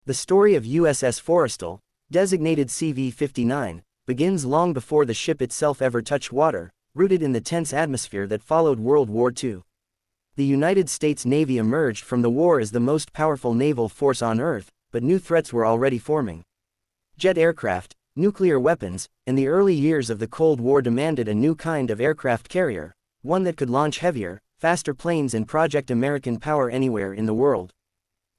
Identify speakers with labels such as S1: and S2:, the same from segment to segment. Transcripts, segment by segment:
S1: The story of USS Forrestal, designated CV-59, begins long before the ship itself ever touched water, rooted in the tense atmosphere that followed World War II. The United States Navy emerged from the war as the most powerful naval force on Earth, but new threats were already forming. Jet aircraft, nuclear weapons, and the early years of the Cold War demanded a new kind of aircraft carrier, one that could launch heavier, faster planes and project American power anywhere in the world.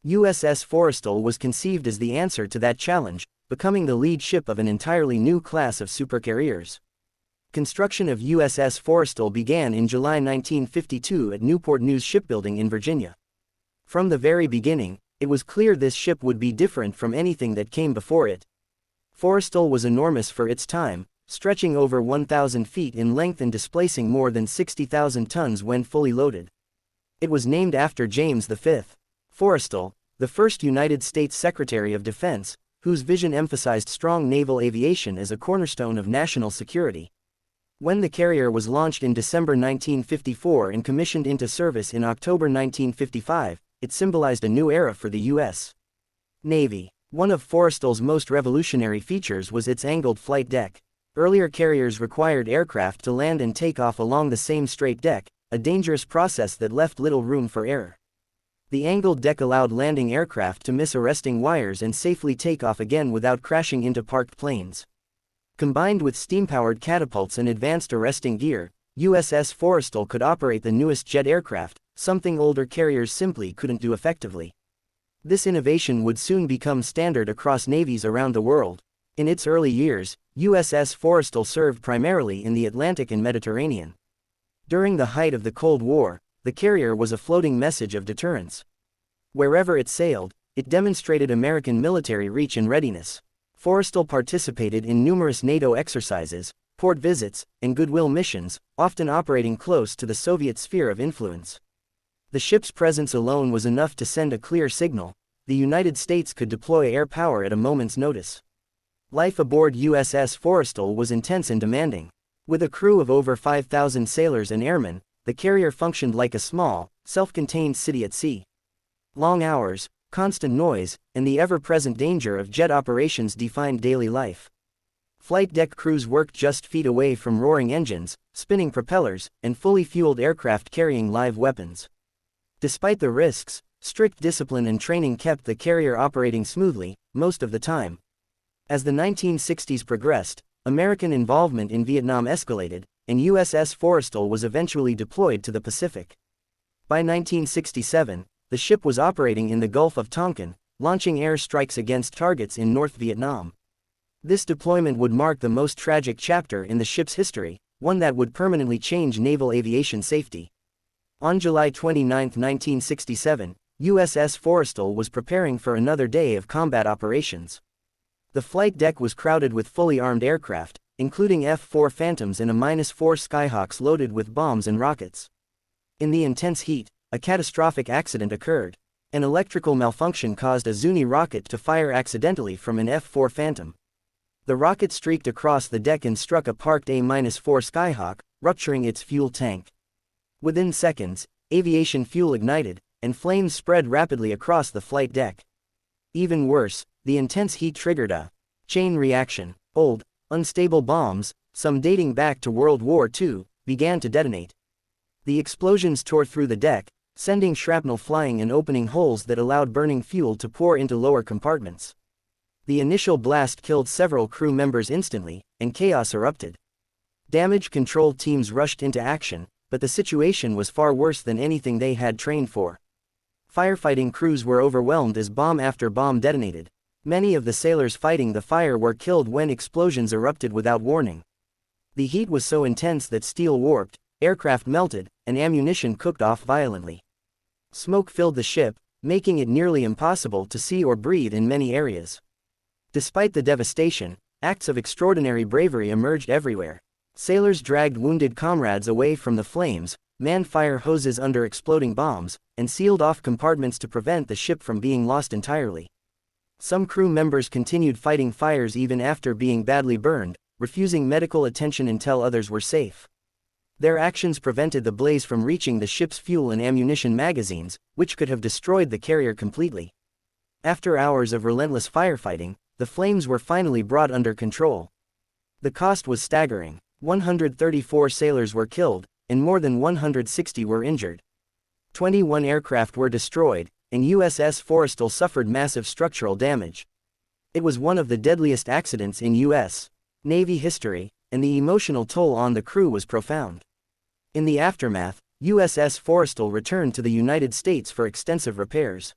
S1: USS Forrestal was conceived as the answer to that challenge, becoming the lead ship of an entirely new class of supercarriers. Construction of USS Forrestal began in July 1952 at Newport News Shipbuilding in Virginia. From the very beginning, it was clear this ship would be different from anything that came before it. Forrestal was enormous for its time, stretching over 1,000 feet in length and displacing more than 60,000 tons when fully loaded. It was named after James V. Forrestal, the first United States Secretary of Defense, whose vision emphasized strong naval aviation as a cornerstone of national security. When the carrier was launched in December 1954 and commissioned into service in October 1955, it symbolized a new era for the U.S. Navy. One of Forrestal's most revolutionary features was its angled flight deck. Earlier carriers required aircraft to land and take off along the same straight deck, a dangerous process that left little room for error. The angled deck allowed landing aircraft to miss arresting wires and safely take off again without crashing into parked planes. Combined with steam-powered catapults and advanced arresting gear, USS Forrestal could operate the newest jet aircraft, something older carriers simply couldn't do effectively. This innovation would soon become standard across navies around the world. In its early years, USS Forrestal served primarily in the Atlantic and Mediterranean. During the height of the Cold War, the carrier was a floating message of deterrence. Wherever it sailed, it demonstrated American military reach and readiness. Forrestal participated in numerous NATO exercises, port visits, and goodwill missions, often operating close to the Soviet sphere of influence. The ship's presence alone was enough to send a clear signal: the United States could deploy air power at a moment's notice. Life aboard USS Forrestal was intense and demanding. With a crew of over 5,000 sailors and airmen, the carrier functioned like a small, self-contained city at sea. Long hours, constant noise, and the ever-present danger of jet operations defined daily life. Flight deck crews worked just feet away from roaring engines, spinning propellers, and fully fueled aircraft carrying live weapons. Despite the risks, strict discipline and training kept the carrier operating smoothly, most of the time. As the 1960s progressed, American involvement in Vietnam escalated, and USS Forrestal was eventually deployed to the Pacific. By 1967, the ship was operating in the Gulf of Tonkin, launching air strikes against targets in North Vietnam. This deployment would mark the most tragic chapter in the ship's history, one that would permanently change naval aviation safety. On July 29, 1967, USS Forrestal was preparing for another day of combat operations. The flight deck was crowded with fully armed aircraft, including F-4 Phantoms and a -4 Skyhawks loaded with bombs and rockets. In the intense heat, a catastrophic accident occurred. An electrical malfunction caused a Zuni rocket to fire accidentally from an F-4 Phantom. The rocket streaked across the deck and struck a parked A-4 Skyhawk, rupturing its fuel tank. Within seconds, aviation fuel ignited, and flames spread rapidly across the flight deck. Even worse, the intense heat triggered a chain reaction. Old, unstable bombs, some dating back to World War II, began to detonate. The explosions tore through the deck, sending shrapnel flying and opening holes that allowed burning fuel to pour into lower compartments. The initial blast killed several crew members instantly, and chaos erupted. Damage control teams rushed into action, but the situation was far worse than anything they had trained for. Firefighting crews were overwhelmed as bomb after bomb detonated. Many of the sailors fighting the fire were killed when explosions erupted without warning. The heat was so intense that steel warped, aircraft melted, and ammunition cooked off violently. Smoke filled the ship, making it nearly impossible to see or breathe in many areas. Despite the devastation, acts of extraordinary bravery emerged everywhere. Sailors dragged wounded comrades away from the flames, manned fire hoses under exploding bombs, and sealed off compartments to prevent the ship from being lost entirely. Some crew members continued fighting fires even after being badly burned, refusing medical attention until others were safe. Their actions prevented the blaze from reaching the ship's fuel and ammunition magazines, which could have destroyed the carrier completely. After hours of relentless firefighting, the flames were finally brought under control. The cost was staggering. 134 sailors were killed, and more than 160 were injured. 21 aircraft were destroyed, and USS Forrestal suffered massive structural damage. It was one of the deadliest accidents in U.S. Navy history, and the emotional toll on the crew was profound. In the aftermath, USS Forrestal returned to the United States for extensive repairs.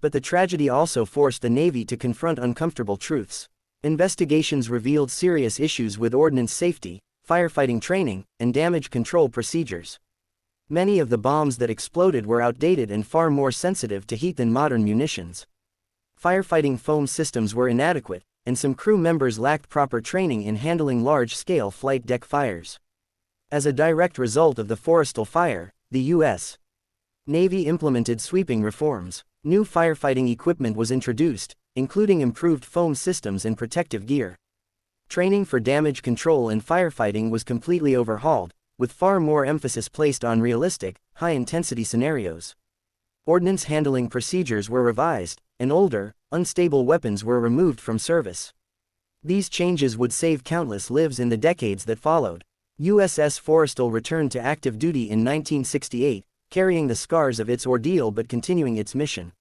S1: But the tragedy also forced the Navy to confront uncomfortable truths. Investigations revealed serious issues with ordnance safety, firefighting training, and damage control procedures. Many of the bombs that exploded were outdated and far more sensitive to heat than modern munitions. Firefighting foam systems were inadequate, and some crew members lacked proper training in handling large-scale flight deck fires. As a direct result of the Forrestal fire, the U.S. Navy implemented sweeping reforms. New firefighting equipment was introduced, including improved foam systems and protective gear. Training for damage control and firefighting was completely overhauled, with far more emphasis placed on realistic, high-intensity scenarios. Ordnance handling procedures were revised, and older, unstable weapons were removed from service. These changes would save countless lives in the decades that followed. USS Forrestal returned to active duty in 1968, carrying the scars of its ordeal but continuing its mission.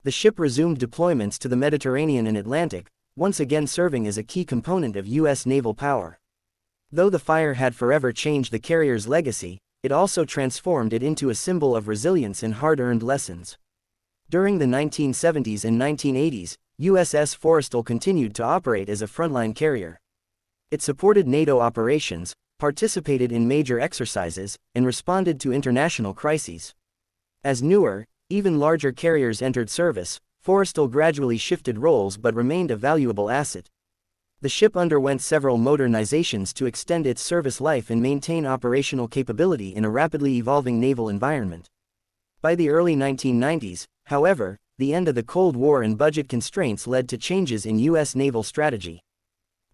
S1: The ship resumed deployments to the Mediterranean and Atlantic, once again serving as a key component of U.S. naval power. Though the fire had forever changed the carrier's legacy, it also transformed it into a symbol of resilience and hard-earned lessons. During the 1970s and 1980s, USS Forrestal continued to operate as a frontline carrier. It supported NATO operations, participated in major exercises, and responded to international crises. As newer, even larger carriers entered service, Forrestal gradually shifted roles but remained a valuable asset. The ship underwent several modernizations to extend its service life and maintain operational capability in a rapidly evolving naval environment. By the early 1990s, however, the end of the Cold War and budget constraints led to changes in U.S. naval strategy.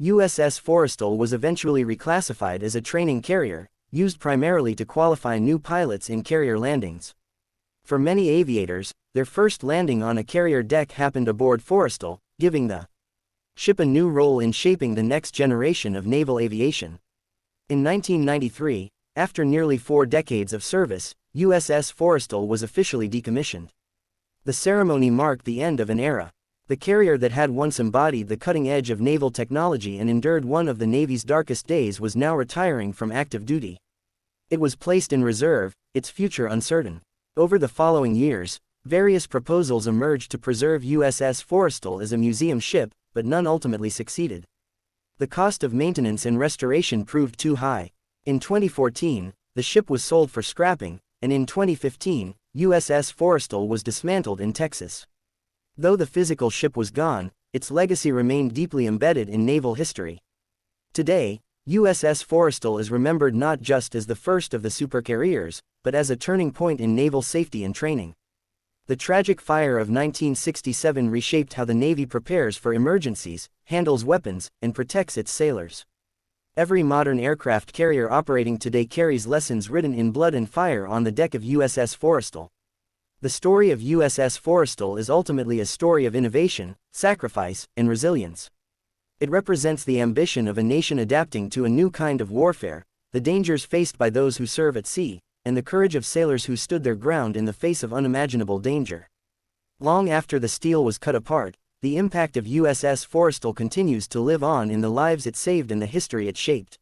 S1: USS Forrestal was eventually reclassified as a training carrier, used primarily to qualify new pilots in carrier landings. For many aviators, their first landing on a carrier deck happened aboard Forrestal, giving the ship a new role in shaping the next generation of naval aviation. In 1993, after nearly 4 decades of service, USS Forrestal was officially decommissioned. The ceremony marked the end of an era. The carrier that had once embodied the cutting edge of naval technology and endured one of the Navy's darkest days was now retiring from active duty. It was placed in reserve, its future uncertain. Over the following years, various proposals emerged to preserve USS Forrestal as a museum ship, but none ultimately succeeded. The cost of maintenance and restoration proved too high. In 2014, the ship was sold for scrapping, and in 2015, USS Forrestal was dismantled in Texas. Though the physical ship was gone, its legacy remained deeply embedded in naval history. Today, USS Forrestal is remembered not just as the first of the supercarriers, but as a turning point in naval safety and training. The tragic fire of 1967 reshaped how the Navy prepares for emergencies, handles weapons, and protects its sailors. Every modern aircraft carrier operating today carries lessons written in blood and fire on the deck of USS Forrestal. The story of USS Forrestal is ultimately a story of innovation, sacrifice, and resilience. It represents the ambition of a nation adapting to a new kind of warfare, the dangers faced by those who serve at sea, and the courage of sailors who stood their ground in the face of unimaginable danger. Long after the steel was cut apart, the impact of USS Forrestal continues to live on in the lives it saved and the history it shaped.